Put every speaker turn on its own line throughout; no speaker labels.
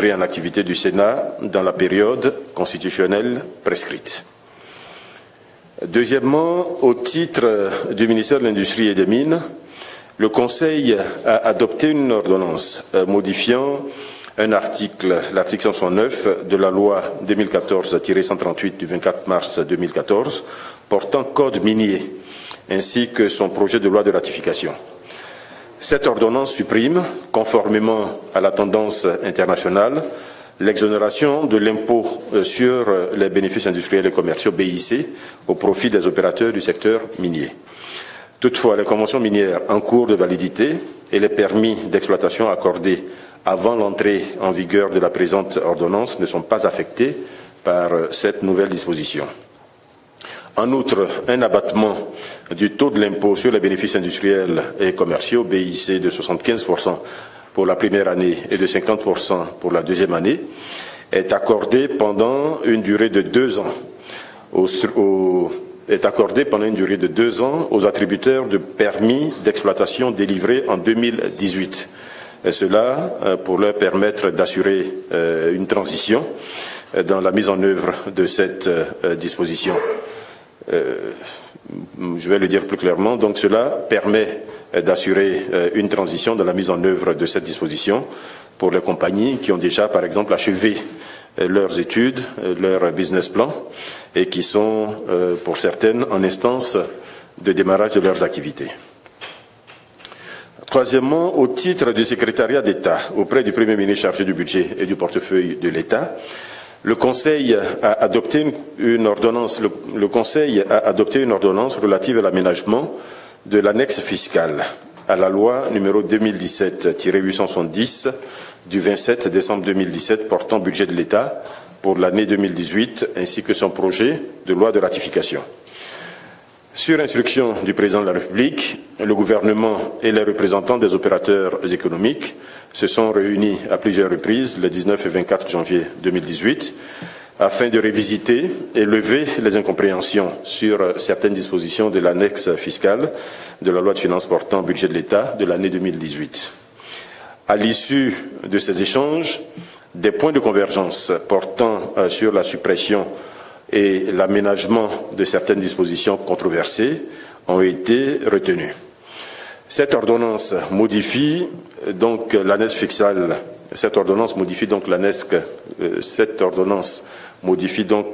l'entrée en activité du Sénat dans la période constitutionnelle prescrite. Deuxièmement, au titre du ministère de l'Industrie et des Mines, le Conseil a adopté une ordonnance modifiant un article, l'article 169 de la loi 2014-138 du 24 mars 2014 portant code minier, ainsi que son projet de loi de ratification. Cette ordonnance supprime, conformément à la tendance internationale, l'exonération de l'impôt sur les bénéfices industriels et commerciaux BIC au profit des opérateurs du secteur minier. Toutefois, les conventions minières en cours de validité et les permis d'exploitation accordés avant l'entrée en vigueur de la présente ordonnance ne sont pas affectés par cette nouvelle disposition. En outre, un abattement du taux de l'impôt sur les bénéfices industriels et commerciaux BIC de 75% pour la première année et de 50% pour la deuxième année est accordé pendant une durée de 2 ans aux attributeurs de permis d'exploitation délivrés en 2018. Et cela pour leur permettre d'assurer une transition dans la mise en œuvre de cette disposition. Je vais le dire plus clairement, donc cela permet d'assurer une transition dans la mise en œuvre de cette disposition pour les compagnies qui ont déjà, par exemple, achevé leurs études, leur business plan et qui sont, pour certaines, en instance de démarrage de leurs activités. Troisièmement, au titre du secrétariat d'État auprès du Premier ministre chargé du budget et du portefeuille de l'État, le Conseil a adopté une ordonnance relative à l'aménagement de l'annexe fiscale à la loi numéro 2017-870 du 27 décembre 2017 portant budget de l'État pour l'année 2018 ainsi que son projet de loi de ratification. Sur instruction du Président de la République, le gouvernement et les représentants des opérateurs économiques se sont réunis à plusieurs reprises le 19 et 24 janvier 2018 afin de révisiter et lever les incompréhensions sur certaines dispositions de l'annexe fiscale de la loi de finances portant budget de l'État de l'année 2018. À l'issue de ces échanges, des points de convergence portant sur la suppression et l'aménagement de certaines dispositions controversées ont été retenus. Cette ordonnance modifie donc l'annexe fiscale. Cette ordonnance modifie donc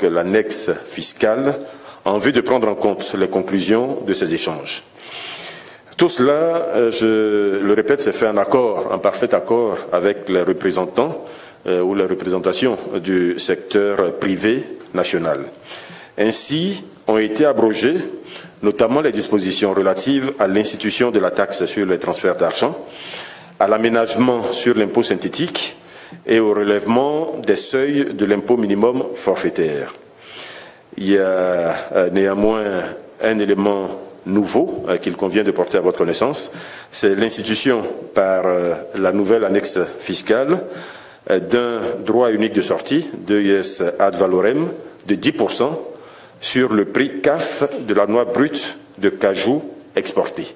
l'annexe fiscale en vue de prendre en compte les conclusions de ces échanges. Tout cela, je le répète, s'est fait en parfait accord avec les représentants ou les représentations du secteur privé national. Ainsi, ont été abrogées notamment les dispositions relatives à l'institution de la taxe sur les transferts d'argent, à l'aménagement sur l'impôt synthétique et au relèvement des seuils de l'impôt minimum forfaitaire. Il y a néanmoins un élément nouveau qu'il convient de porter à votre connaissance, c'est l'institution par la nouvelle annexe fiscale d'un droit unique de sortie, d'EIS ad valorem, de 10% sur le prix CAF de la noix brute de cajou exportée.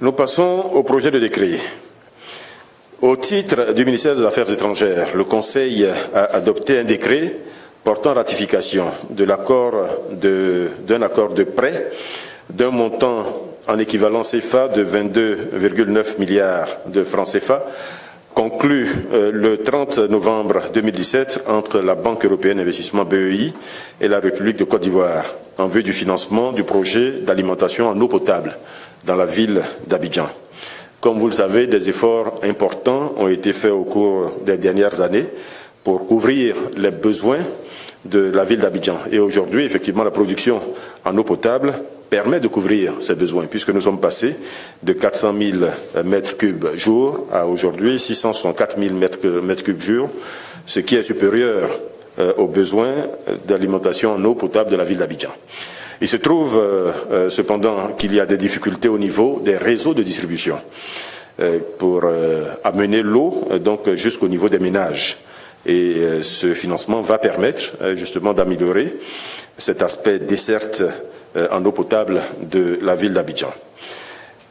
Nous passons au projet de décret. Au titre du ministère des Affaires étrangères, le Conseil a adopté un décret portant ratification de d'un accord de prêt d'un montant en équivalent CFA de 22,9 milliards de francs CFA, conclu le 30 novembre 2017 entre la Banque européenne d'investissement BEI et la République de Côte d'Ivoire en vue du financement du projet d'alimentation en eau potable dans la ville d'Abidjan. Comme vous le savez, des efforts importants ont été faits au cours des dernières années pour couvrir les besoins de la ville d'Abidjan. Et aujourd'hui, effectivement, la production en eau potable permet de couvrir ces besoins, puisque nous sommes passés de 400 000 mètres cubes jour à aujourd'hui 664 000 mètres cubes jour, ce qui est supérieur aux besoins d'alimentation en eau potable de la ville d'Abidjan. Il se trouve cependant qu'il y a des difficultés au niveau des réseaux de distribution pour amener l'eau donc jusqu'au niveau des ménages. Et ce financement va permettre justement d'améliorer cet aspect desserte en eau potable de la ville d'Abidjan.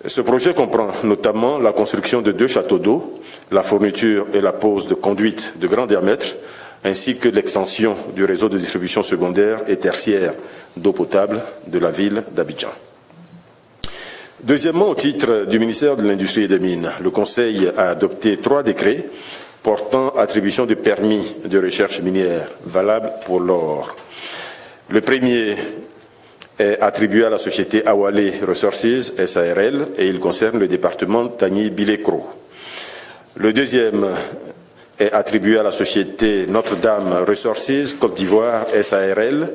Ce projet comprend notamment la construction de 2 châteaux d'eau, la fourniture et la pose de conduites de grand diamètre, ainsi que l'extension du réseau de distribution secondaire et tertiaire d'eau potable de la ville d'Abidjan. Deuxièmement, au titre du ministère de l'Industrie et des Mines, le Conseil a adopté 3 décrets portant attribution de permis de recherche minière valables pour l'or. Le premier est attribué à la société Awale Resources SARL et il concerne le département Tagny-Bilekro. Le deuxième est attribué à la société Notre-Dame Resources Côte d'Ivoire SARL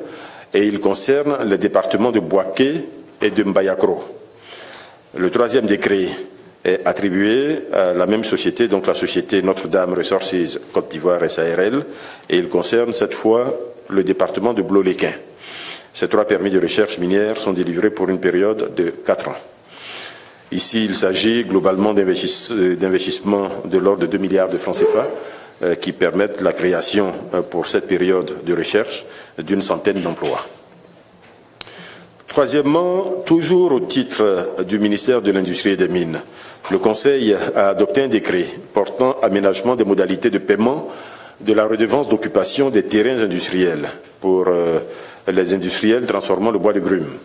et il concerne le département de Boaké et de Mbayakro. Le troisième décret est attribué à la même société, donc la société Notre-Dame Resources Côte d'Ivoire SARL, et il concerne cette fois le département de Bloléquin. Ces 3 permis de recherche minière sont délivrés pour une période de 4 ans. Ici, il s'agit globalement d'investissements de l'ordre de 2 milliards de francs CFA qui permettent la création pour cette période de recherche d'une centaine d'emplois. Troisièmement, toujours au titre du ministère de l'Industrie et des Mines, le Conseil a adopté un décret portant aménagement des modalités de paiement de la redevance d'occupation des terrains industriels pour les industriels transformant le bois de grume,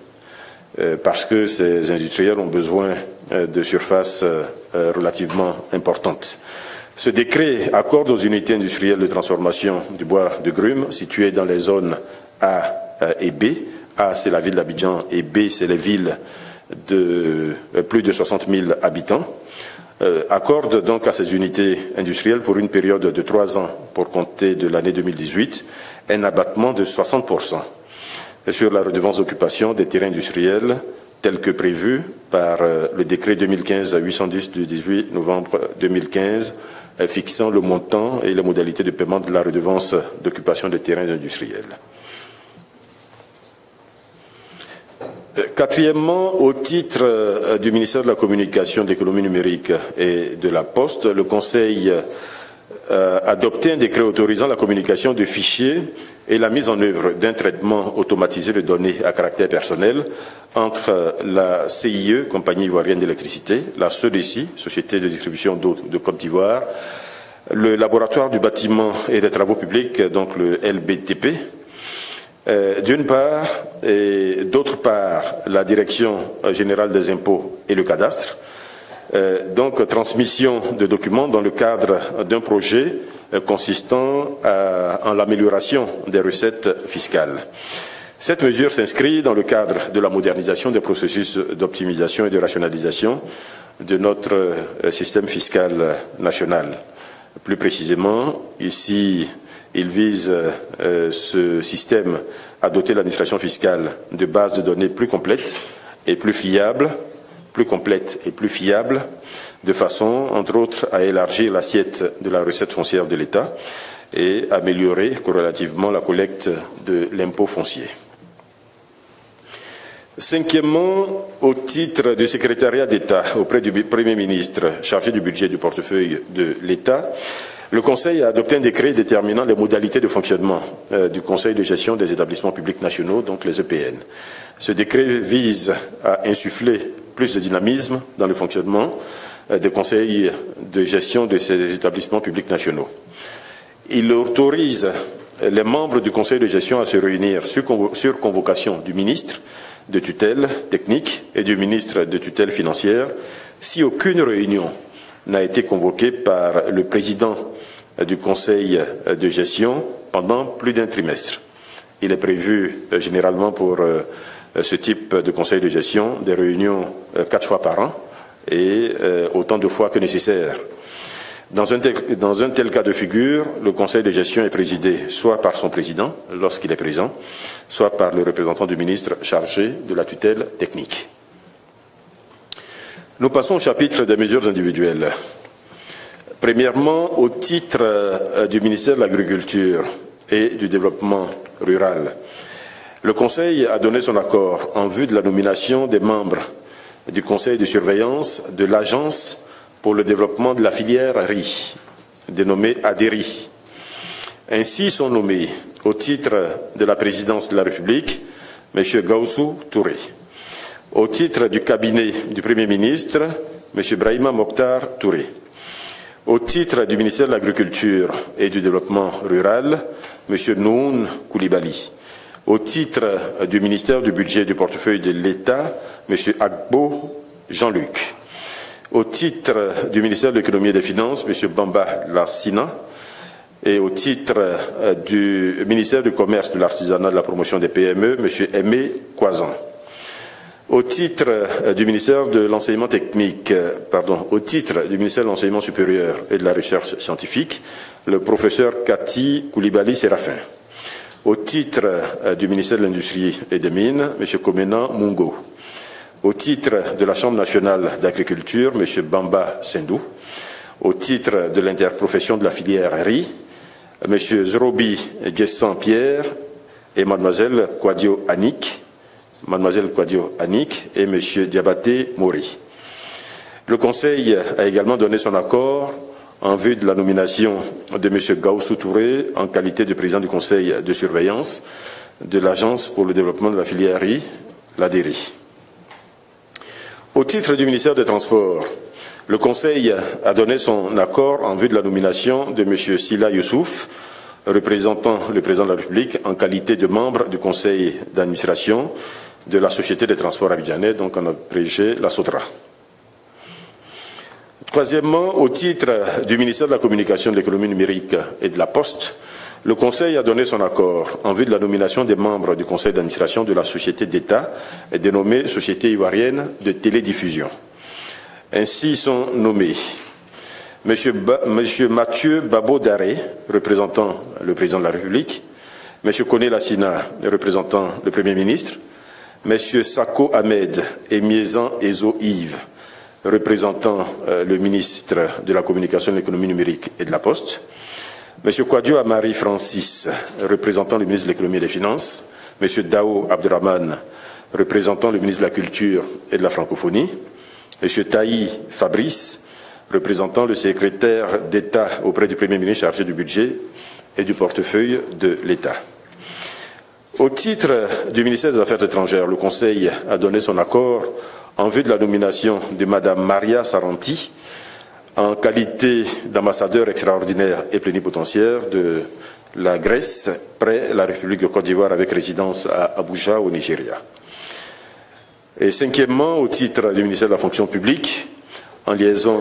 parce que ces industriels ont besoin de surfaces relativement importantes. Ce décret accorde aux unités industrielles de transformation du bois de grume situées dans les zones A et B. A, c'est la ville d'Abidjan et B, c'est les villes de plus de 60 000 habitants, accorde donc à ces unités industrielles pour une période de 3 ans pour compter de l'année 2018 un abattement de 60% sur la redevance d'occupation des terrains industriels tel que prévu par le décret 2015-810 du 18 novembre 2015 fixant le montant et les modalités de paiement de la redevance d'occupation des terrains industriels. Quatrièmement, au titre du ministère de la Communication, de l'Économie numérique et de la Poste, le Conseil a adopté un décret autorisant la communication de fichiers et la mise en œuvre d'un traitement automatisé de données à caractère personnel entre la CIE, Compagnie ivoirienne d'électricité, la SODECI, Société de distribution d'eau de Côte d'Ivoire, le laboratoire du bâtiment et des travaux publics, donc le LBTP, d'une part, et d'autre part, la Direction générale des impôts et le cadastre, donc transmission de documents dans le cadre d'un projet consistant en l'amélioration des recettes fiscales. Cette mesure s'inscrit dans le cadre de la modernisation des processus d'optimisation et de rationalisation de notre système fiscal national. Plus précisément, ici, il vise ce système à doter l'administration fiscale de bases de données plus complètes et plus fiables, de façon, entre autres, à élargir l'assiette de la recette foncière de l'État et améliorer corrélativement la collecte de l'impôt foncier. Cinquièmement, au titre du secrétariat d'État auprès du Premier ministre chargé du budget du portefeuille de l'État, le Conseil a adopté un décret déterminant les modalités de fonctionnement du Conseil de gestion des établissements publics nationaux, donc les EPN. Ce décret vise à insuffler plus de dynamisme dans le fonctionnement des conseils de gestion de ces établissements publics nationaux. Il autorise les membres du Conseil de gestion à se réunir sur convocation du ministre de tutelle technique et du ministre de tutelle financière si aucune réunion n'a été convoquée par le président du Conseil de gestion pendant plus d'un trimestre. Il est prévu généralement pour ce type de conseil de gestion des réunions 4 fois par an et autant de fois que nécessaire. Dans un tel cas de figure, le conseil de gestion est présidé soit par son président, lorsqu'il est présent, soit par le représentant du ministre chargé de la tutelle technique. Nous passons au chapitre des mesures individuelles. Premièrement, au titre du ministère de l'Agriculture et du Développement rural, le Conseil a donné son accord en vue de la nomination des membres du Conseil de surveillance de l'Agence pour le développement de la filière riz, dénommée ADERI. Ainsi sont nommés, au titre de la présidence de la République, M. Gaussou Touré. Au titre du cabinet du Premier ministre, M. Brahima Mokhtar Touré. Au titre du ministère de l'Agriculture et du Développement rural, M. Noun Koulibaly. Au titre du ministère du Budget et du Portefeuille de l'État, M. Agbo Jean-Luc. Au titre du ministère de l'Économie et des Finances, M. Bamba Lassina. Et au titre du ministère du Commerce, de l'Artisanat et de la Promotion des PME, M. Aimé Coisan. Au titre du ministère de l'Enseignement au titre du ministère de l'Enseignement supérieur et de la Recherche scientifique, le professeur Kati Koulibaly Séraphin. Au titre du ministère de l'Industrie et des Mines, M. Komena Mungo. Au titre de la Chambre nationale d'agriculture, M. Bamba Sendou. Au titre de l'interprofession de la filière riz, M. Zrobi Guessan-Pierre et Mlle Kwadio Annick. Mademoiselle Kwadio Annick et M. Diabaté Mori. Le Conseil a également donné son accord en vue de la nomination de M. Gaussou Touré en qualité de président du Conseil de surveillance de l'Agence pour le développement de la filière riz, l'ADERI. Au titre du ministère des Transports, le Conseil a donné son accord en vue de la nomination de M. Sila Youssouf, représentant le président de la République en qualité de membre du Conseil d'administration de la Société des transports abidjanais, donc en abrégé la SOTRA. Troisièmement, au titre du ministère de la Communication, de l'Économie numérique et de la Poste, le Conseil a donné son accord en vue de la nomination des membres du Conseil d'administration de la Société d'État dénommée Société ivoirienne de télédiffusion. Ainsi sont nommés M. Mathieu Babo Daré, représentant le président de la République, M. Koné Lassina, représentant le Premier ministre, M. Sako Ahmed et Miezan Ezo Yves, représentant le ministre de la Communication, de l'Économie numérique et de la Poste, M. Kwadio Amari Francis, représentant le ministre de l'Économie et des Finances, M. Dao Abderrahman, représentant le ministre de la Culture et de la Francophonie, M. Taï Fabrice, représentant le secrétaire d'État auprès du Premier ministre chargé du budget et du portefeuille de l'État. Au titre du ministère des Affaires étrangères, le Conseil a donné son accord en vue de la nomination de Mme Maria Saranti en qualité d'ambassadeur extraordinaire et plénipotentiaire de la Grèce près la République de Côte d'Ivoire avec résidence à Abuja au Nigeria. Et cinquièmement, au titre du ministère de la Fonction publique, en liaison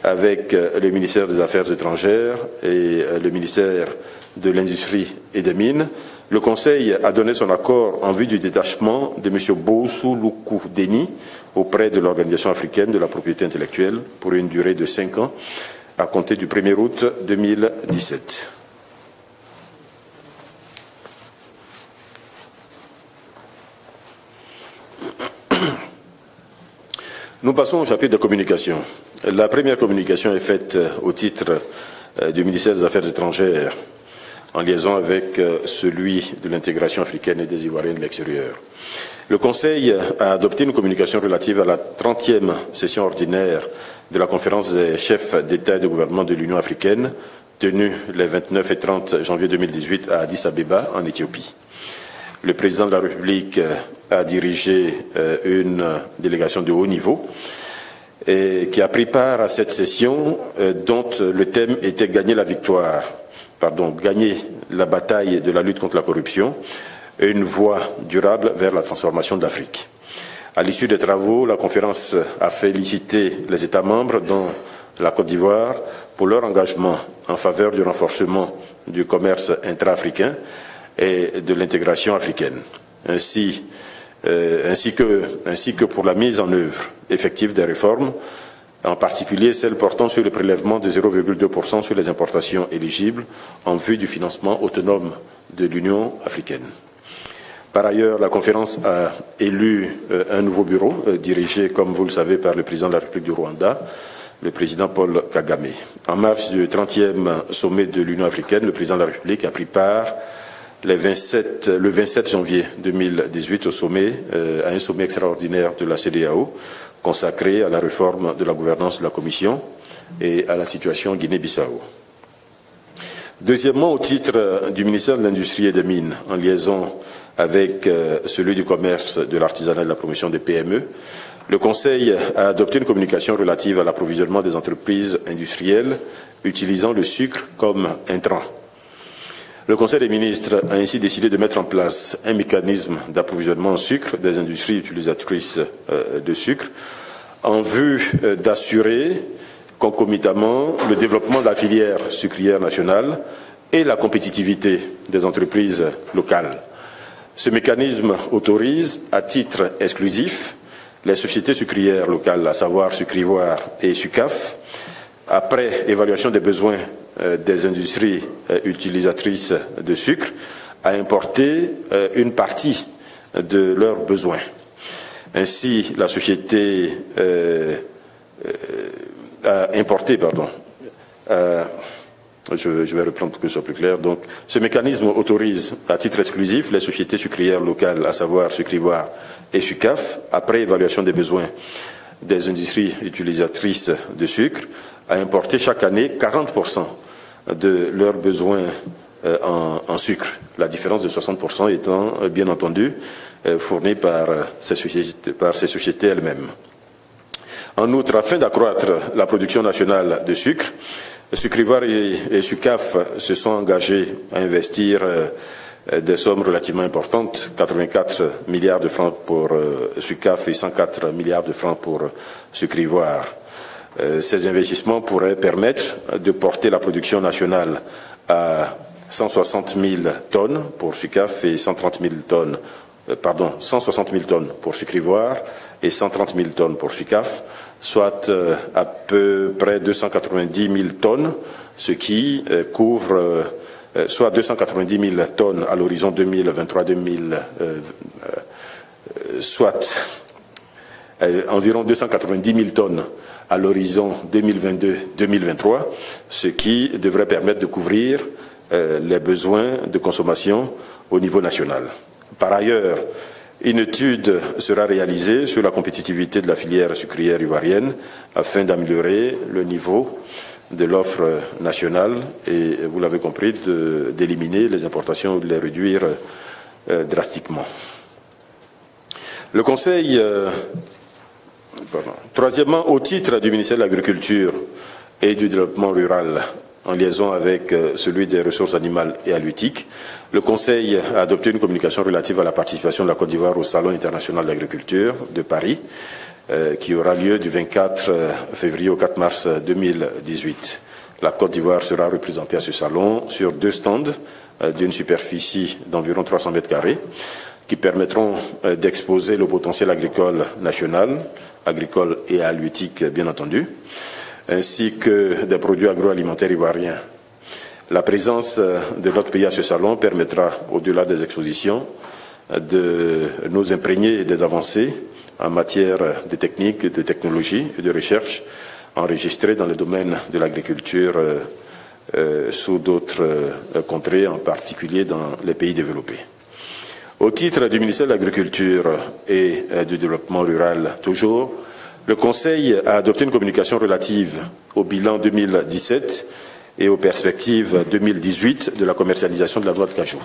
avec le ministère des Affaires étrangères et le ministère de l'Industrie et des Mines, le Conseil a donné son accord en vue du détachement de M. Boussou Loukou Deni auprès de l'Organisation africaine de la propriété intellectuelle pour une durée de 5 ans à compter du 1er août 2017. Nous passons au chapitre de communication. La première communication est faite au titre du ministère des Affaires étrangères en liaison avec celui de l'intégration africaine et des Ivoiriens de l'extérieur. Le Conseil a adopté une communication relative à la 30e session ordinaire de la conférence des chefs d'État et de gouvernement de l'Union africaine, tenue les 29 et 30 janvier 2018 à Addis Abeba, en Éthiopie. Le président de la République a dirigé une délégation de haut niveau et qui a pris part à cette session dont le thème était gagner la bataille de la lutte contre la corruption et une voie durable vers la transformation d'Afrique. À l'issue des travaux, la conférence a félicité les États membres, dont la Côte d'Ivoire, pour leur engagement en faveur du renforcement du commerce intra-africain et de l'intégration africaine, ainsi que pour la mise en œuvre effective des réformes, en particulier celles portant sur le prélèvement de 0,2% sur les importations éligibles en vue du financement autonome de l'Union africaine. Par ailleurs, la conférence a élu un nouveau bureau dirigé, comme vous le savez, par le président de la République du Rwanda, le président Paul Kagame. En marge du 30e sommet de l'Union africaine, le président de la République a pris part le 27 janvier 2018 à un sommet extraordinaire de la CEDEAO consacré à la réforme de la gouvernance de la Commission et à la situation en Guinée-Bissau. Deuxièmement, au titre du ministère de l'Industrie et des Mines, en liaison avec celui du commerce, de l'artisanat et de la promotion des PME, Le Conseil a adopté une communication relative à l'approvisionnement des entreprises industrielles utilisant le sucre comme intrant. Le Conseil des ministres a ainsi décidé de mettre en place un mécanisme d'approvisionnement en sucre des industries utilisatrices de sucre en vue d'assurer concomitamment le développement de la filière sucrière nationale et la compétitivité des entreprises locales. Ce mécanisme autorise, à titre exclusif, les sociétés sucrières locales, à savoir Sucrivoire et Sucaf, après évaluation des besoins des industries utilisatrices de sucre, à importer une partie de leurs besoins. Ainsi, la société a importé, je vais reprendre pour que ce soit plus clair. Donc, ce mécanisme autorise à titre exclusif les sociétés sucrières locales, à savoir Sucrivoire et Sucaf, après évaluation des besoins des industries utilisatrices de sucre, à importer chaque année 40% de leurs besoins en sucre. La différence de 60% étant, bien entendu, fournie par ces sociétés elles-mêmes. En outre, afin d'accroître la production nationale de sucre, Sucrivoire et Sucaf se sont engagés à investir des sommes relativement importantes, 84 milliards de francs pour Sucaf et 104 milliards de francs pour Sucrivoire. Ces investissements pourraient permettre de porter la production nationale à 160 000 tonnes pour Sucaf et 160 000 tonnes pour Sucrivoire et 130 000 tonnes pour Sucaf, soit à peu près 290 000 tonnes, ce qui couvre soit 290 000 tonnes à l'horizon 2023-2000, soit environ 290 000 tonnes à l'horizon 2022-2023, ce qui devrait permettre de couvrir les besoins de consommation au niveau national. Par ailleurs, une étude sera réalisée sur la compétitivité de la filière sucrière ivoirienne afin d'améliorer le niveau de l'offre nationale et, vous l'avez compris, d'éliminer les importations ou de les réduire drastiquement. Le Conseil, troisièmement, au titre du ministère de l'Agriculture et du Développement rural, en liaison avec celui des ressources animales et halieutiques, le Conseil a adopté une communication relative à la participation de la Côte d'Ivoire au Salon international de l'agriculture de Paris, qui aura lieu du 24 février au 4 mars 2018. La Côte d'Ivoire sera représentée à ce salon sur 2 stands d'une superficie d'environ 300 mètres carrés, qui permettront d'exposer le potentiel agricole national, agricole et halieutique bien entendu, ainsi que des produits agroalimentaires ivoiriens. La présence de notre pays à ce salon permettra, au-delà des expositions, de nous imprégner des avancées en matière de techniques, de technologie et de recherche enregistrées dans le domaine de l'agriculture sous d'autres contrées, en particulier dans les pays développés. Au titre du ministère de l'Agriculture et du Développement rural, toujours, le Conseil a adopté une communication relative au bilan 2017 et aux perspectives 2018 de la commercialisation de la noix de cajou.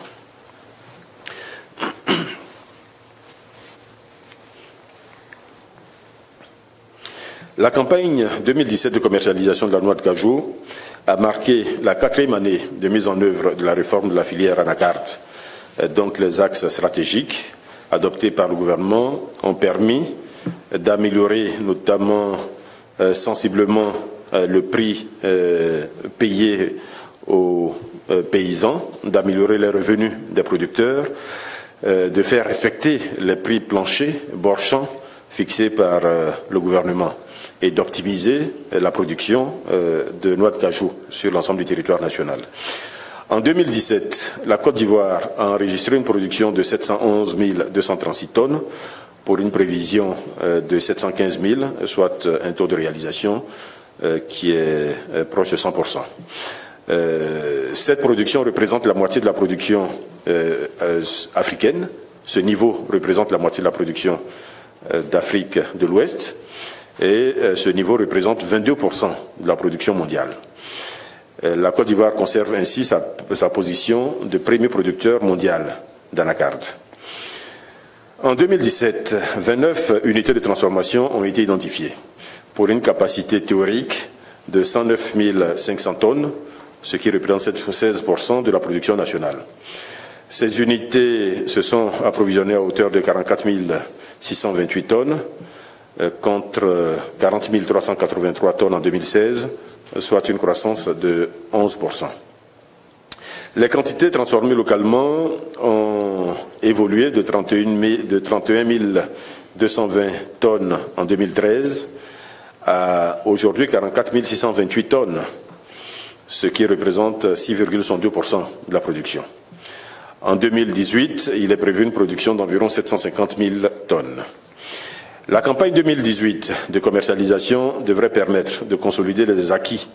La campagne 2017 de commercialisation de la noix de cajou a marqué la 4e année de mise en œuvre de la réforme de la filière anacarde, dont les axes stratégiques adoptés par le gouvernement ont permis d'améliorer notamment sensiblement le prix payé aux paysans, d'améliorer les revenus des producteurs, de faire respecter les prix planchers, bord champ, fixés par le gouvernement et d'optimiser la production de noix de cajou sur l'ensemble du territoire national. En 2017, la Côte d'Ivoire a enregistré une production de 711 236 tonnes pour une prévision de 715 000, soit un taux de réalisation qui est proche de 100%. Cette production représente la moitié de la production africaine. Ce niveau représente la moitié de la production d'Afrique de l'Ouest et ce niveau représente 22% de la production mondiale. La Côte d'Ivoire conserve ainsi sa position de premier producteur mondial d'anacarde. En 2017, 29 unités de transformation ont été identifiées pour une capacité théorique de 109 500 tonnes, ce qui représente 16% de la production nationale. Ces unités se sont approvisionnées à hauteur de 44 628 tonnes, contre 40 383 tonnes en 2016, soit une croissance de 11%. Les quantités transformées localement ont évolué de 31 220 tonnes en 2013 à aujourd'hui 44 628 tonnes, ce qui représente 6,62% de la production. En 2018, il est prévu une production d'environ 750 000 tonnes. La campagne 2018 de commercialisation devrait permettre de consolider les acquis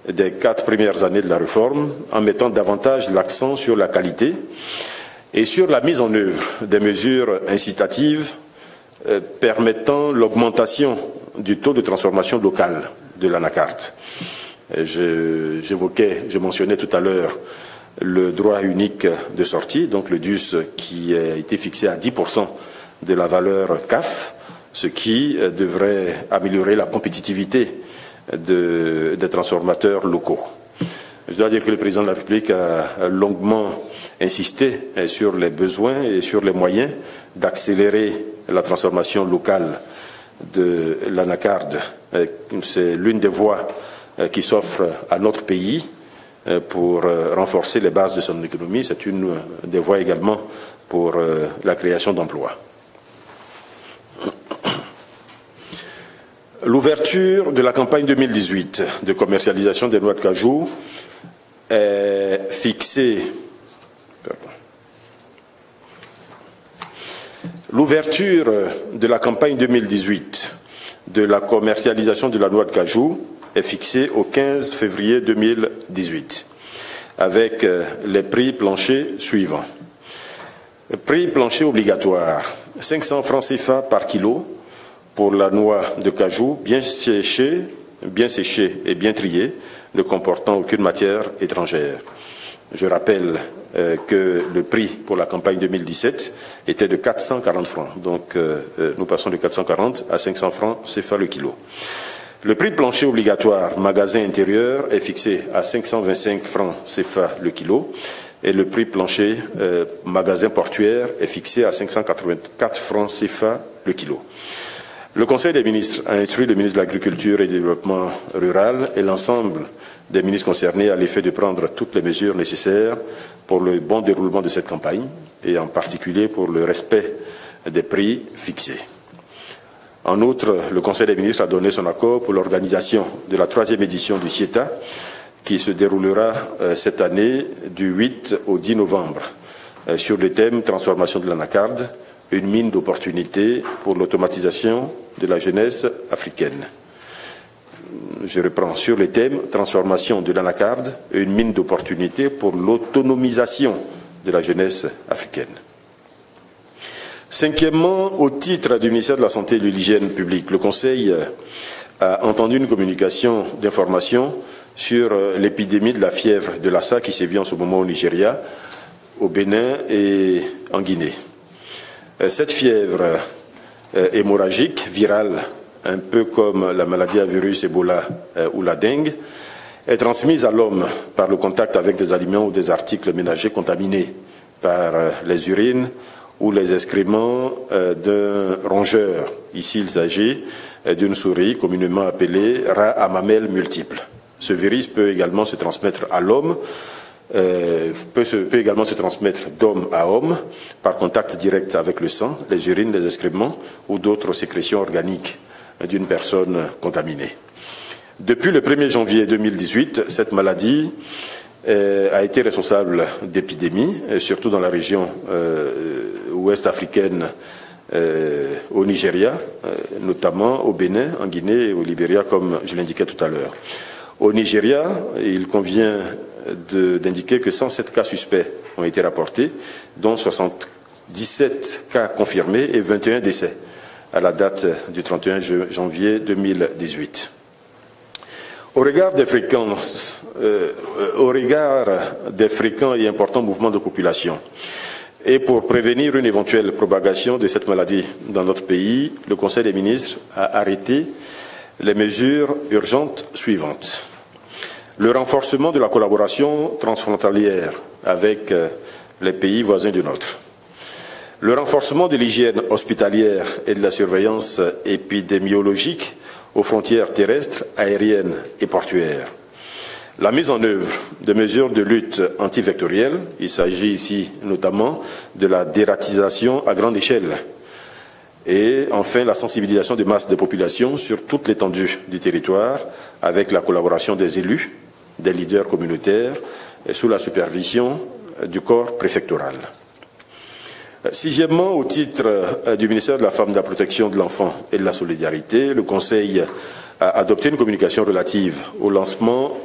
des 4 premières années de la réforme en mettant davantage l'accent sur la qualité et sur la mise en œuvre des mesures incitatives permettant l'augmentation du taux de transformation locale de l'anacarde. Je mentionnais tout à l'heure le droit unique de sortie, donc le DUS qui a été fixé à 10% de la valeur CAF, ce qui devrait améliorer la compétitivité des transformateurs locaux. Je dois dire que le président de la République a longuement insisté sur les besoins et sur les moyens d'accélérer la transformation locale de l'anacarde. C'est l'une des voies qui s'offre à notre pays pour renforcer les bases de son économie. C'est une des voies également pour la création d'emplois. L'ouverture de la campagne 2018 de commercialisation des noix de cajou est fixée. L'ouverture de la campagne 2018 de la commercialisation de la noix de cajou est fixée au 15 février 2018 avec les prix planchers suivants. Prix plancher obligatoire, 500 francs CFA par kilo pour la noix de cajou bien séchée et bien triée, ne comportant aucune matière étrangère. Je rappelle que le prix pour la campagne 2017 était de 440 francs. Donc nous passons de 440 à 500 francs CFA le kilo. Le prix plancher obligatoire magasin intérieur est fixé à 525 francs CFA le kilo et le prix plancher magasin portuaire est fixé à 584 francs CFA le kilo. Le Conseil des ministres a instruit le ministre de l'Agriculture et du Développement rural et l'ensemble des ministres concernés à l'effet de prendre toutes les mesures nécessaires pour le bon déroulement de cette campagne et en particulier pour le respect des prix fixés. En outre, le Conseil des ministres a donné son accord pour l'organisation de la 3e édition du CIETA qui se déroulera cette année du 8 au 10 novembre sur le thème « Transformation de l'anacarde », une mine d'opportunités pour l'automatisation de la jeunesse africaine. Je reprends sur le thème « Transformation de l'anacarde, une mine d'opportunités pour l'autonomisation de la jeunesse africaine ». Cinquièmement, au titre du ministère de la Santé et de l'Hygiène publique, le Conseil a entendu une communication d'information sur l'épidémie de la fièvre de Lassa qui sévit en ce moment au Nigeria, au Bénin et en Guinée. Cette fièvre hémorragique, virale, un peu comme la maladie à virus Ebola ou la dengue, est transmise à l'homme par le contact avec des aliments ou des articles ménagers contaminés par les urines ou les excréments d'un rongeur. Ici, il s'agit d'une souris communément appelée rat à mamelles multiples. Ce virus peut également se transmettre à l'homme, peut également se transmettre d'homme à homme par contact direct avec le sang, les urines, les excréments ou d'autres sécrétions organiques d'une personne contaminée. Depuis le 1er janvier 2018, cette maladie a été responsable d'épidémies, surtout dans la région ouest africaine, au Nigeria, notamment au Bénin, en Guinée et au Libéria, comme je l'indiquais tout à l'heure. Au Nigeria, il convient d'indiquer que 107 cas suspects ont été rapportés, dont 77 cas confirmés et 21 décès à la date du 31 janvier 2018. Au regard des fréquents et importants mouvements de population Et pour prévenir une éventuelle propagation de cette maladie dans notre pays, le Conseil des ministres a arrêté les mesures urgentes suivantes. Le renforcement de la collaboration transfrontalière avec les pays voisins du nôtre. Le renforcement de l'hygiène hospitalière et de la surveillance épidémiologique aux frontières terrestres, aériennes et portuaires. La mise en œuvre de mesures de lutte antivectorielle, il s'agit ici notamment de la dératisation à grande échelle. Et enfin, la sensibilisation de masses de population sur toute l'étendue du territoire avec la collaboration des élus, des leaders communautaires et sous la supervision du corps préfectoral. Sixièmement, au titre du ministère de la Femme, de la Protection de l'Enfant et de la Solidarité, le Conseil a adopté une communication relative au lancement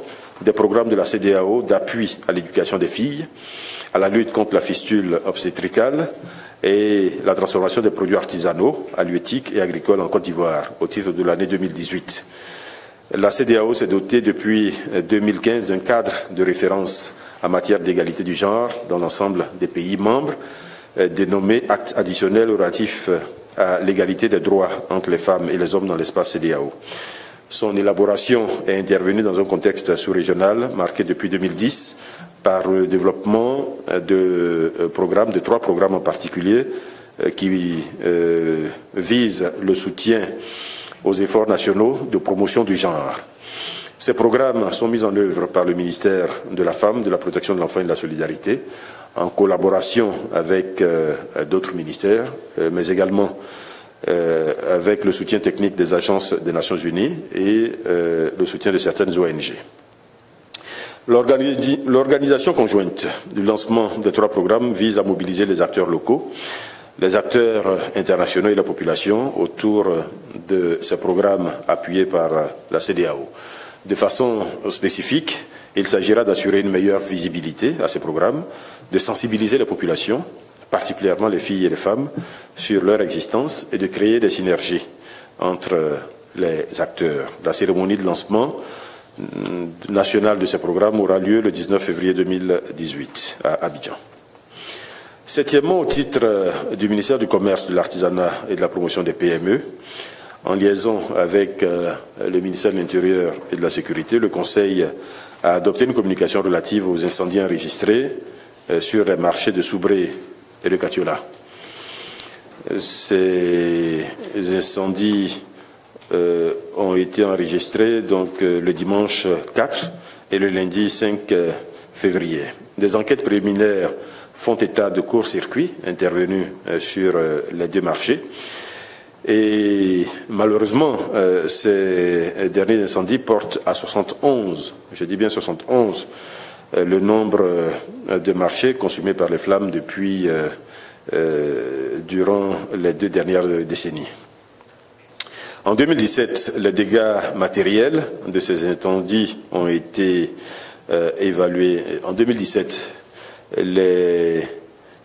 des programmes de la CEDEAO d'appui à l'éducation des filles, à la lutte contre la fistule obstétricale et la transformation des produits artisanaux, halieutiques et agricoles en Côte d'Ivoire au titre de l'année 2018. La CEDEAO s'est dotée depuis 2015 d'un cadre de référence en matière d'égalité du genre dans l'ensemble des pays membres, dénommé Acte additionnel relatif à l'égalité des droits entre les femmes et les hommes dans l'espace CEDEAO. Son élaboration est intervenue dans un contexte sous-régional marqué depuis 2010 par le développement de trois programmes en particulier qui visent le soutien aux efforts nationaux de promotion du genre. Ces programmes sont mis en œuvre par le ministère de la Femme, de la Protection de l'Enfant et de la Solidarité, en collaboration avec d'autres ministères, mais également avec le soutien technique des agences des Nations Unies et le soutien de certaines ONG. L'organisation conjointe du lancement des trois programmes vise à mobiliser les acteurs locaux, les acteurs internationaux et la population autour de ces programmes appuyés par la CEDEAO. De façon spécifique, il s'agira d'assurer une meilleure visibilité à ces programmes, de sensibiliser la population, particulièrement les filles et les femmes, sur leur existence et de créer des synergies entre les acteurs. La cérémonie de lancement nationale de ces programmes aura lieu le 19 février 2018 à Abidjan. Septièmement, au titre du ministère du Commerce, de l'Artisanat et de la Promotion des PME, en liaison avec le ministère de l'Intérieur et de la Sécurité, le Conseil a adopté une communication relative aux incendies enregistrés sur les marchés de Soubré et de Katiola. Ces incendies ont été enregistrés donc le dimanche 4 et le lundi 5 février. Des enquêtes préliminaires font état de court-circuit intervenus sur les deux marchés. Et malheureusement, ces derniers incendies portent à 71, je dis bien 71, le nombre de marchés consumés par les flammes depuis durant les 2 dernières décennies. En 2017, les dégâts matériels de ces incendies ont été évalués. En 2017, les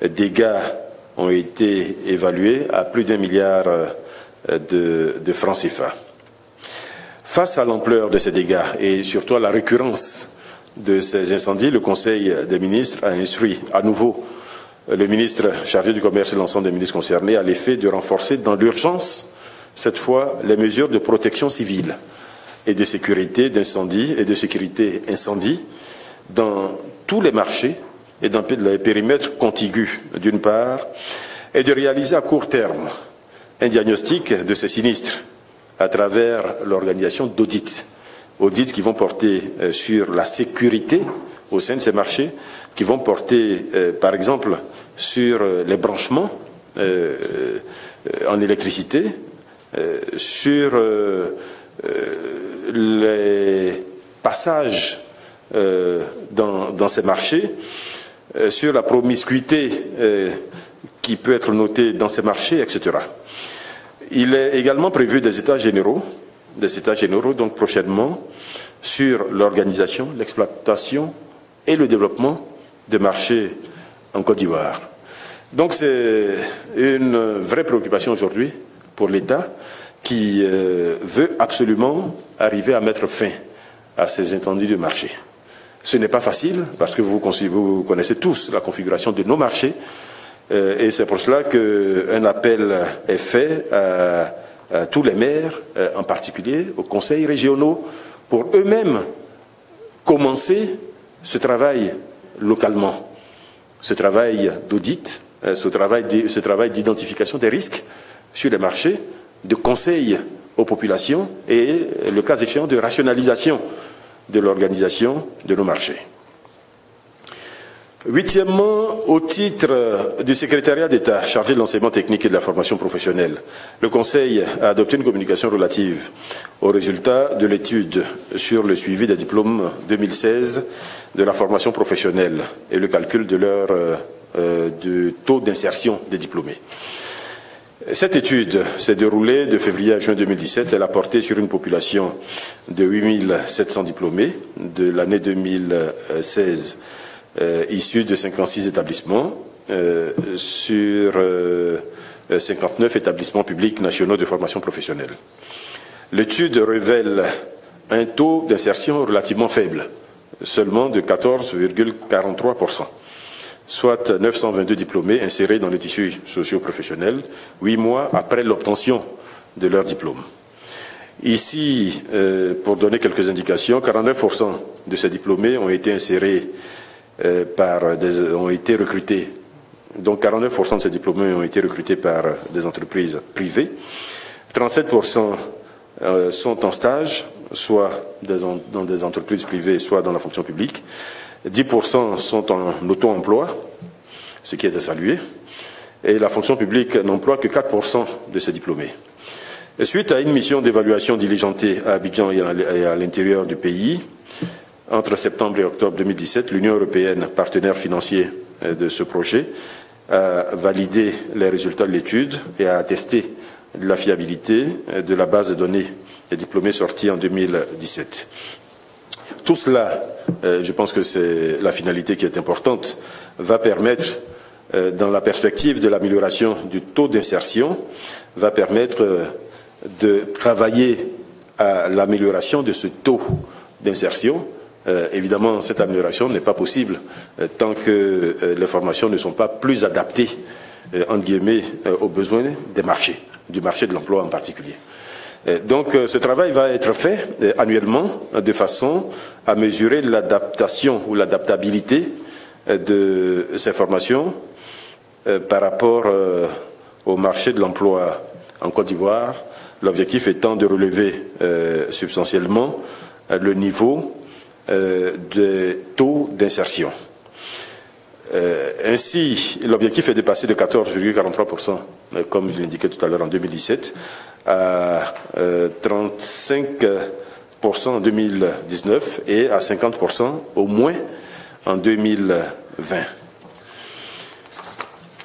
dégâts ont été évalués à plus d'1 milliard de francs CFA. Face à l'ampleur de ces dégâts et surtout à la récurrence de ces incendies, le Conseil des ministres a instruit à nouveau le ministre chargé du Commerce et l'ensemble des ministres concernés à l'effet de renforcer dans l'urgence, cette fois, les mesures de protection civile et de sécurité d'incendie et de sécurité incendie dans tous les marchés et dans les périmètres contigus d'une part, et de réaliser à court terme un diagnostic de ces sinistres à travers l'organisation d'audits. Audits qui vont porter sur la sécurité au sein de ces marchés, qui vont porter, par exemple, sur les branchements en électricité, sur les passages dans ces marchés, sur la promiscuité qui peut être notée dans ces marchés, etc. Il est également prévu des états généraux donc prochainement, sur l'organisation, l'exploitation et le développement des marchés en Côte d'Ivoire. Donc c'est une vraie préoccupation aujourd'hui pour l'État qui veut absolument arriver à mettre fin à ces incendies de marché. Ce n'est pas facile parce que vous connaissez tous la configuration de nos marchés Et c'est pour cela qu'un appel est fait à tous les maires, en particulier aux conseils régionaux, pour eux-mêmes commencer ce travail localement, ce travail d'audit, ce travail d'identification des risques sur les marchés, de conseil aux populations et, le cas échéant, de rationalisation de l'organisation de nos marchés. Huitièmement, au titre du secrétariat d'État chargé de l'enseignement technique et de la formation professionnelle, le Conseil a adopté une communication relative aux résultats de l'étude sur le suivi des diplômes 2016 de la formation professionnelle et le calcul de du taux d'insertion des diplômés. Cette étude s'est déroulée de février à juin 2017. Elle a porté sur une population de 8700 diplômés de l'année 2016 issus de 56 établissements sur 59 établissements publics nationaux de formation professionnelle. L'étude révèle un taux d'insertion relativement faible, seulement de 14,43%, soit 922 diplômés insérés dans le tissu socio-professionnel 8 mois après l'obtention de leur diplôme. Ici, pour donner quelques indications, 49% de ces diplômés ont été insérés ont été recrutés. Donc 49% de ces diplômés ont été recrutés par des entreprises privées. 37% sont en stage, soit dans des entreprises privées, soit dans la fonction publique. 10% sont en auto-emploi, ce qui est à saluer. Et la fonction publique n'emploie que 4% de ces diplômés. Et suite à une mission d'évaluation diligentée à Abidjan et à l'intérieur du pays, entre septembre et octobre 2017, l'Union européenne, partenaire financier de ce projet, a validé les résultats de l'étude et a attesté de la fiabilité de la base de données des diplômés sortis en 2017. Tout cela, je pense que c'est la finalité qui est importante, va permettre, dans la perspective de l'amélioration du taux d'insertion, va permettre de travailler à l'amélioration de ce taux d'insertion. Évidemment, cette amélioration n'est pas possible tant que les formations ne sont pas plus adaptées, entre guillemets, aux besoins des marchés, du marché de l'emploi en particulier. Donc, ce travail va être fait annuellement de façon à mesurer l'adaptation ou l'adaptabilité de ces formations par rapport au marché de l'emploi en Côte d'Ivoire, l'objectif étant de relever substantiellement le niveau de taux d'insertion. Ainsi, l'objectif est de passer de 14,43%, comme je l'indiquais tout à l'heure en 2017, à 35% en 2019 et à 50% au moins en 2020.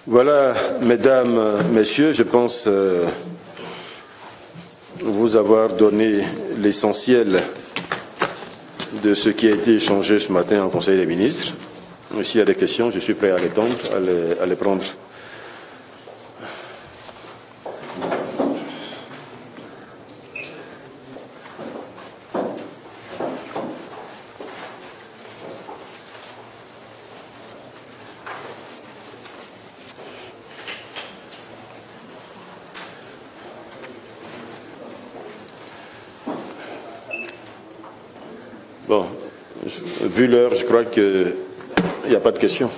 Voilà, mesdames, messieurs, je pense vous avoir donné l'essentiel de ce qui a été échangé ce matin en Conseil des ministres. S'il y a des questions, je suis prêt à les tendre, à les prendre. Bon, vu l'heure, je crois qu'il n'y a pas de questions.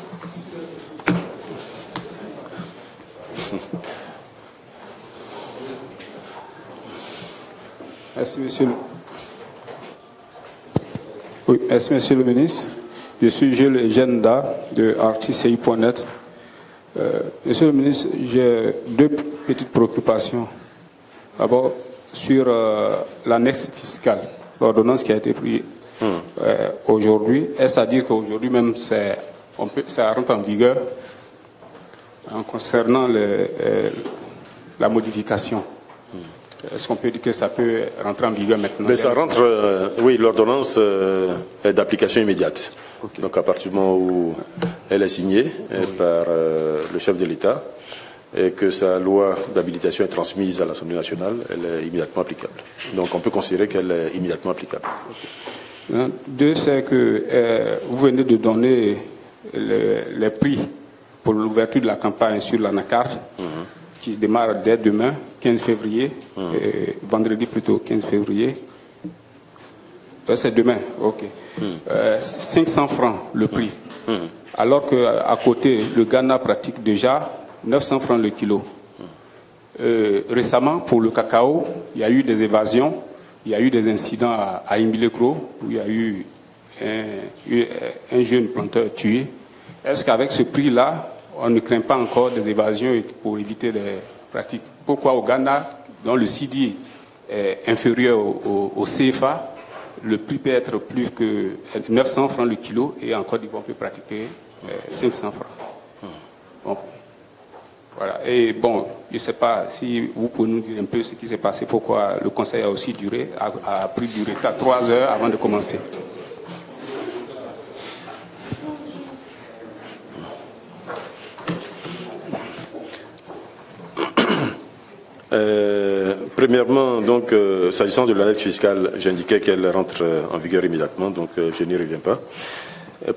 Merci, monsieur. Oui, merci, monsieur le ministre. Je suis Jules Genda de artici.net. Monsieur le ministre, j'ai deux petites préoccupations. D'abord, sur l'annexe fiscale, l'ordonnance qui a été prise aujourd'hui. Est-ce à dire qu'aujourd'hui même, ça rentre en vigueur en concernant la modification? Est-ce qu'on peut dire que ça peut rentrer en vigueur maintenant?
Mais ça rentre, oui, l'ordonnance est d'application immédiate. Okay. Donc à partir du moment où elle est signée par le chef de l'État et que sa loi d'habilitation est transmise à l'Assemblée nationale, elle est immédiatement applicable. Donc on peut considérer qu'elle est immédiatement applicable. Okay.
Deux, c'est que vous venez de donner les prix pour l'ouverture de la campagne sur l'anacarde, qui se démarre dès demain, 15 février, vendredi plutôt, 15 février. C'est demain, ok. 500 francs le prix. Alors qu'à côté, le Ghana pratique déjà 900 francs le kilo. Récemment, pour le cacao, il y a eu des évasions, il y a eu des incidents à Imbilekro, où il y a eu un jeune planteur tué. Est-ce qu'avec ce prix-là, on ne craint pas encore des évasions pour éviter des pratiques? Pourquoi au Ghana, dont le CIDI est inférieur au CFA, le prix peut être plus que 900 francs le kilo et en Côte d'Ivoire on peut pratiquer 500 francs. Bon. Voilà. Et bon, je ne sais pas si vous pouvez nous dire un peu ce qui s'est passé, pourquoi le conseil a aussi duré, a pris du retard 3 heures avant de commencer.
Premièrement, donc, s'agissant de l'annexe fiscale, j'indiquais qu'elle rentre en vigueur immédiatement, donc je n'y reviens pas.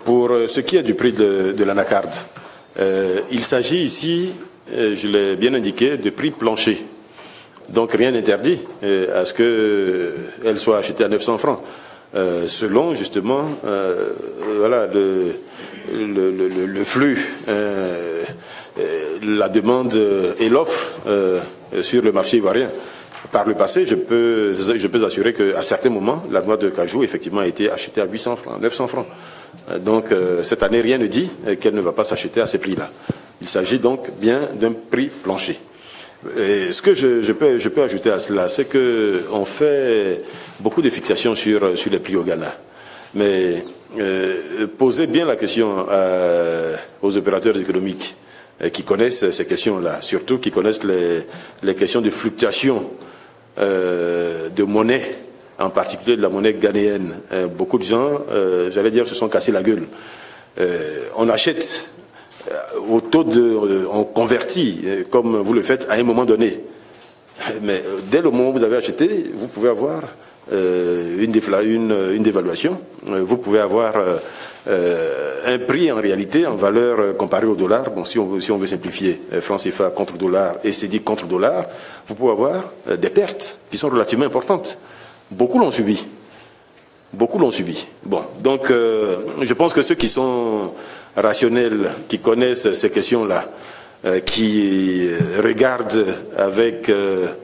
Pour ce qui est du prix de l'anacarde, il s'agit ici, je l'ai bien indiqué, de prix plancher. Donc rien n'interdit à ce qu'elle soit achetée à 900 francs, selon justement voilà, le flux, la demande et l'offre sur le marché ivoirien. Par le passé, je peux assurer qu'à certains moments, la noix de cajou effectivement a été achetée à 800 francs, 900 francs. Donc cette année, rien ne dit qu'elle ne va pas s'acheter à ces prix-là. Il s'agit donc bien d'un prix plancher. Et ce que je peux ajouter à cela, c'est qu'on fait beaucoup de fixations sur les prix au Ghana. Mais posez bien la question aux opérateurs économiques qui connaissent ces questions-là, surtout qui connaissent les questions de fluctuation de monnaie, en particulier de la monnaie ghanéenne. Beaucoup de gens, j'allais dire, se sont cassés la gueule. On achète au taux on convertit, comme vous le faites, à un moment donné. Mais dès le moment où vous avez acheté, vous pouvez avoir une dévaluation. Vous pouvez avoir un prix en réalité en valeur comparée au dollar. Bon, si on veut simplifier, franc CFA contre dollar et CEDI contre dollar, vous pouvez avoir des pertes qui sont relativement importantes. Beaucoup l'ont subi. Beaucoup l'ont subi. Bon, donc je pense que ceux qui sont rationnels, qui connaissent ces questions-là, qui regardent avec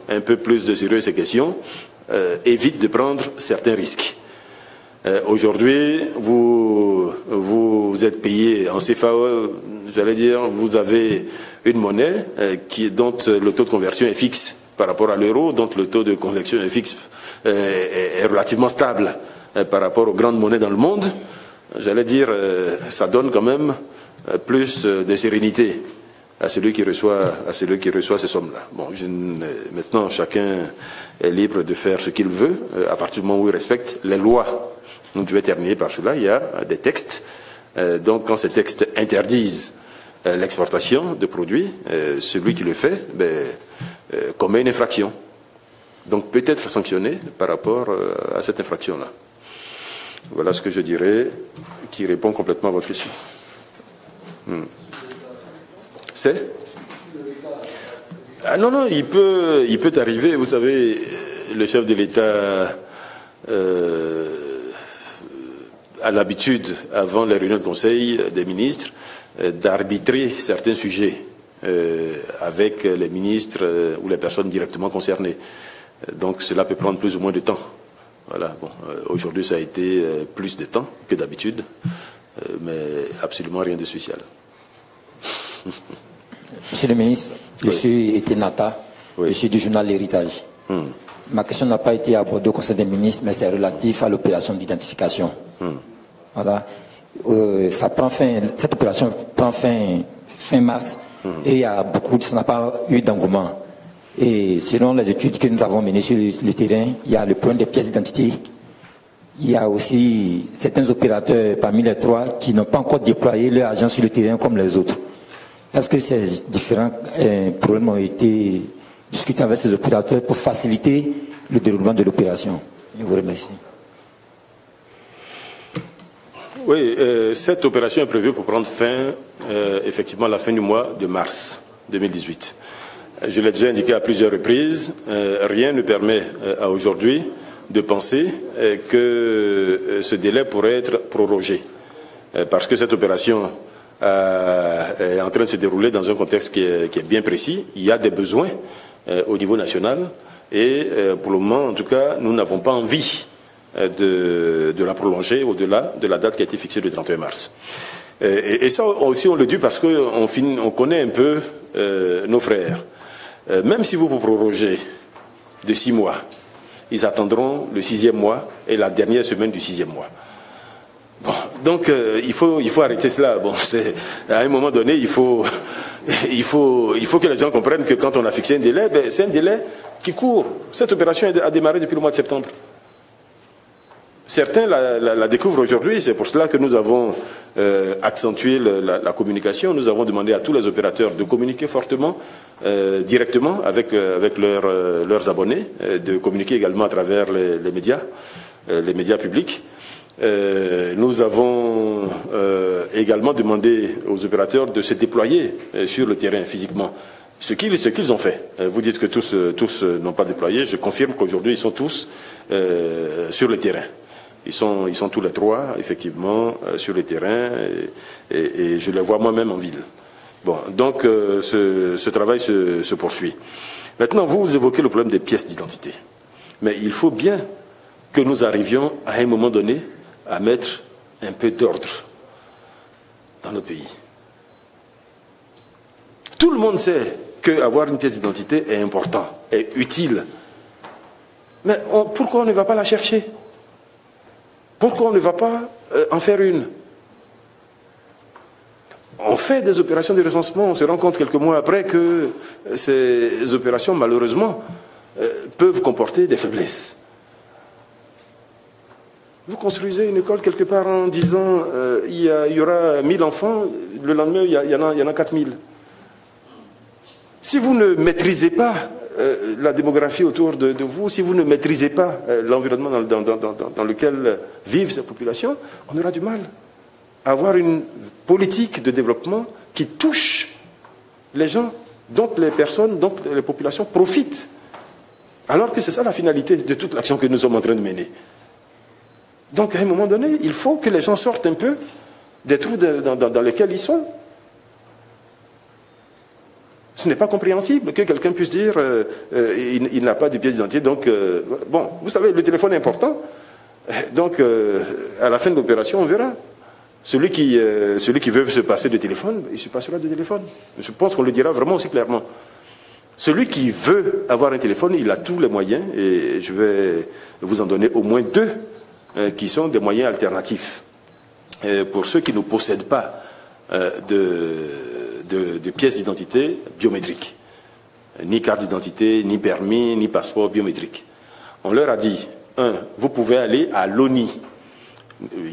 un peu plus de sérieux ces questions, évitent de prendre certains risques. Aujourd'hui, vous êtes payé en CFAO, j'allais dire, vous avez une monnaie dont le taux de conversion est fixe par rapport à l'euro, dont le taux de conversion est fixe, est relativement stable par rapport aux grandes monnaies dans le monde. J'allais dire, ça donne quand même plus de sérénité à celui qui reçoit ces sommes-là. Bon, maintenant, chacun est libre de faire ce qu'il veut, à partir du moment où il respecte les lois. Donc, je vais terminer par cela. Il y a des textes. Donc, quand ces textes interdisent l'exportation de produits, celui qui le fait commet une infraction. Donc, peut être sanctionné par rapport à cette infraction-là. Voilà ce que je dirais, qui répond complètement à votre question. C'est non, il peut arriver. Vous savez, le chef de l'État a l'habitude, avant les réunions de conseil des ministres, d'arbitrer certains sujets avec les ministres ou les personnes directement concernées. Donc cela peut prendre plus ou moins de temps. Voilà. Bon, aujourd'hui, ça a été plus de temps que d'habitude, mais absolument rien de spécial.
Monsieur le ministre, je suis Etenata, je suis du journal L'Héritage. Ma question n'a pas été abordée au Conseil des ministres, mais c'est relatif à l'opération d'identification. Voilà. Cette opération prend fin mars et ça n'a pas eu d'engouement. Et selon les études que nous avons menées sur le terrain, il y a le problème des pièces d'identité. Il y a aussi certains opérateurs parmi les 3 qui n'ont pas encore déployé leur agent sur le terrain comme les autres. Est-ce que ces différents problèmes ont été discutés avec ces opérateurs pour faciliter le déroulement de l'opération? Je vous remercie.
Oui, cette opération est prévue pour prendre fin, effectivement, à la fin du mois de mars 2018. Je l'ai déjà indiqué à plusieurs reprises, rien ne permet à aujourd'hui de penser que ce délai pourrait être prorogé. Parce que cette opération est en train de se dérouler dans un contexte qui est bien précis. Il y a des besoins au niveau national et pour le moment, en tout cas, nous n'avons pas envie de la prolonger au-delà de la date qui a été fixée le 31 mars. Et ça aussi, on le dit parce qu'on connaît un peu nos frères. Même si vous prorogez de 6 mois, ils attendront le 6e mois et la dernière semaine du 6e mois. Bon, donc il faut arrêter cela. Bon, à un moment donné, il faut que les gens comprennent que quand on a fixé un délai, c'est un délai qui court. Cette opération a démarré depuis le mois de septembre. Certains la découvrent aujourd'hui, c'est pour cela que nous avons accentué la communication. Nous avons demandé à tous les opérateurs de communiquer fortement, directement avec leurs abonnés, de communiquer également à travers les médias publics. Nous avons également demandé aux opérateurs de se déployer sur le terrain physiquement. Ce qu'ils ont fait. Vous dites que tous n'ont pas déployé. Je confirme qu'aujourd'hui, ils sont tous sur le terrain. Ils sont tous les 3, effectivement, sur le terrain et je les vois moi-même en ville. Bon, donc ce travail se poursuit. Maintenant, vous évoquez le problème des pièces d'identité. Mais il faut bien que nous arrivions à un moment donné à mettre un peu d'ordre dans notre pays. Tout le monde sait qu'avoir une pièce d'identité est important, est utile. Mais pourquoi on ne va pas la chercher? Pourquoi on ne va pas en faire une? On fait des opérations de recensement, on se rend compte quelques mois après que ces opérations, malheureusement, peuvent comporter des faiblesses. Vous construisez une école quelque part en disant il y aura 1000 enfants, le lendemain il y en a 4000. Si vous ne maîtrisez pas la démographie autour de vous, si vous ne maîtrisez pas l'environnement dans lequel vivent ces populations, on aura du mal à avoir une politique de développement qui touche les gens, dont les personnes, dont les populations profitent. Alors que c'est ça la finalité de toute l'action que nous sommes en train de mener. Donc à un moment donné, il faut que les gens sortent un peu des trous dans lesquels ils sont. Ce n'est pas compréhensible que quelqu'un puisse dire il n'a pas de pièce d'identité. Donc, bon, vous savez, le téléphone est important. Donc, à la fin de l'opération, on verra. Celui qui veut se passer de téléphone, il se passera de téléphone. Je pense qu'on le dira vraiment aussi clairement. Celui qui veut avoir un téléphone, il a tous les moyens, et je vais vous en donner au moins 2 qui sont des moyens alternatifs. Pour ceux qui ne possèdent pas de pièces d'identité biométriques, ni carte d'identité, ni permis, ni passeport biométrique. On leur a dit, vous pouvez aller à l'ONI.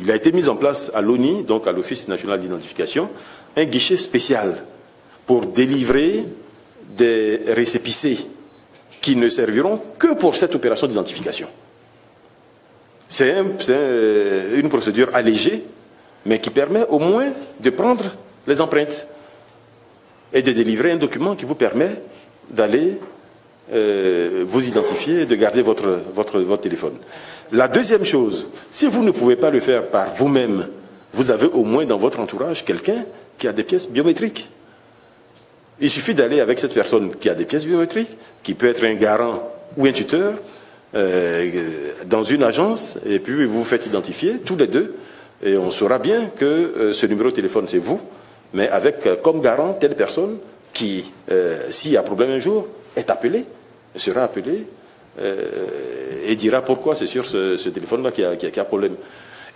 Il a été mis en place à l'ONI, donc à l'Office national d'identification, un guichet spécial pour délivrer des récépissés qui ne serviront que pour cette opération d'identification. C'est une procédure allégée, mais qui permet au moins de prendre les empreintes et de délivrer un document qui vous permet d'aller vous identifier et de garder votre téléphone. La deuxième chose, si vous ne pouvez pas le faire par vous-même, vous avez au moins dans votre entourage quelqu'un qui a des pièces biométriques. Il suffit d'aller avec cette personne qui a des pièces biométriques, qui peut être un garant ou un tuteur, dans une agence, et puis vous vous faites identifier, tous les deux, et on saura bien que ce numéro de téléphone, c'est vous, mais avec comme garant telle personne qui, s'il y a problème un jour, est appelée, sera appelée, et dira pourquoi c'est sur ce téléphone-là qu'il y a problème.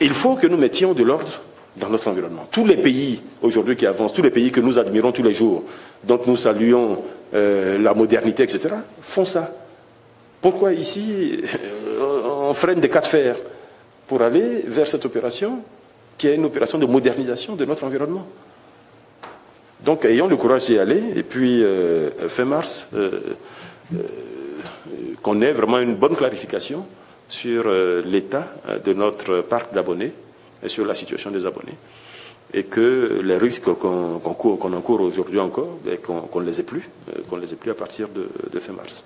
Il faut que nous mettions de l'ordre dans notre environnement. Tous les pays aujourd'hui qui avancent, tous les pays que nous admirons tous les jours, dont nous saluons la modernité, etc., font ça. Pourquoi ici, on freine des cas de fer pour aller vers cette opération qui est une opération de modernisation de notre environnement? Donc, ayons le courage d'y aller, et puis, fin mars, qu'on ait vraiment une bonne clarification sur l'état de notre parc d'abonnés sur la situation des abonnés et que les risques qu'on encourt aujourd'hui encore, qu'on ne les ait plus à partir de fin mars.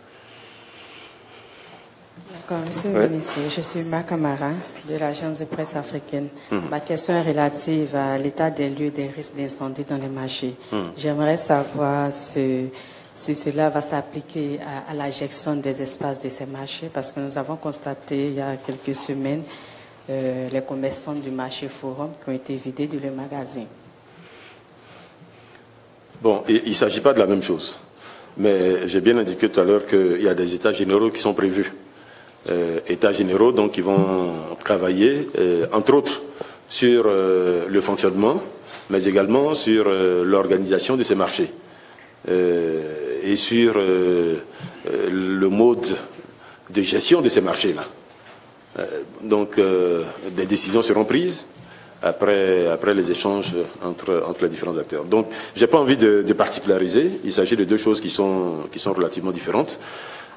D'accord, Monsieur le ministre, je suis Makamara de l'agence de presse africaine. Ma question est relative à l'état des lieux des risques d'incendie dans les marchés. J'aimerais savoir si cela va s'appliquer à la gestion des espaces de ces marchés, parce que nous avons constaté il y a quelques semaines les commerçants du marché Forum qui ont été vidés de leurs magasins.
Bon, il ne s'agit pas de la même chose, mais j'ai bien indiqué tout à l'heure qu'il y a des états généraux qui sont prévus. États généraux, donc, qui vont travailler, entre autres, sur le fonctionnement, mais également sur l'organisation de ces marchés et sur le mode de gestion de ces marchés-là. Donc, des décisions seront prises après les échanges entre les différents acteurs. Donc, je n'ai pas envie de particulariser. Il s'agit de deux choses qui sont relativement différentes.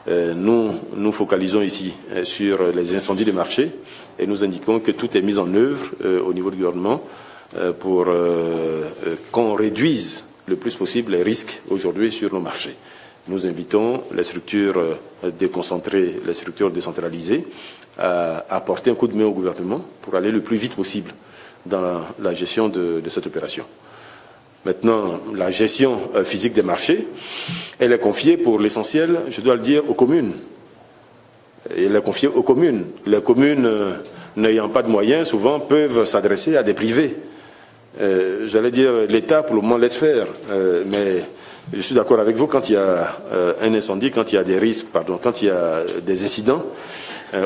Nous focalisons ici sur les incendies de marché et nous indiquons que tout est mis en œuvre au niveau du gouvernement pour qu'on réduise le plus possible les risques aujourd'hui sur nos marchés. Nous invitons les structures déconcentrées, les structures décentralisées à apporter un coup de main au gouvernement pour aller le plus vite possible dans la gestion de cette opération. Maintenant, la gestion physique des marchés, elle est confiée pour l'essentiel, je dois le dire, aux communes. Elle est confiée aux communes. Les communes, n'ayant pas de moyens, souvent peuvent s'adresser à des privés. J'allais dire, l'État, pour le moment, laisse faire. Mais je suis d'accord avec vous, quand il y a un incendie, quand il y a des risques, pardon, quand il y a des incidents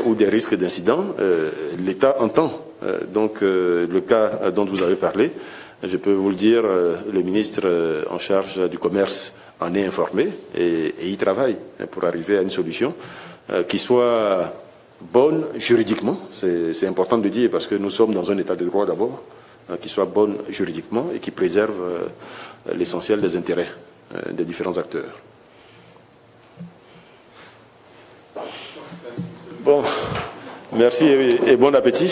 ou des risques d'incidents, l'État entend. Donc, le cas dont vous avez parlé, je peux vous le dire, le ministre en charge du commerce en est informé et il travaille pour arriver à une solution qui soit bonne juridiquement. C'est important de le dire parce que nous sommes dans un état de droit d'abord, qui soit bonne juridiquement et qui préserve l'essentiel des intérêts des différents acteurs. Bon, merci et bon appétit.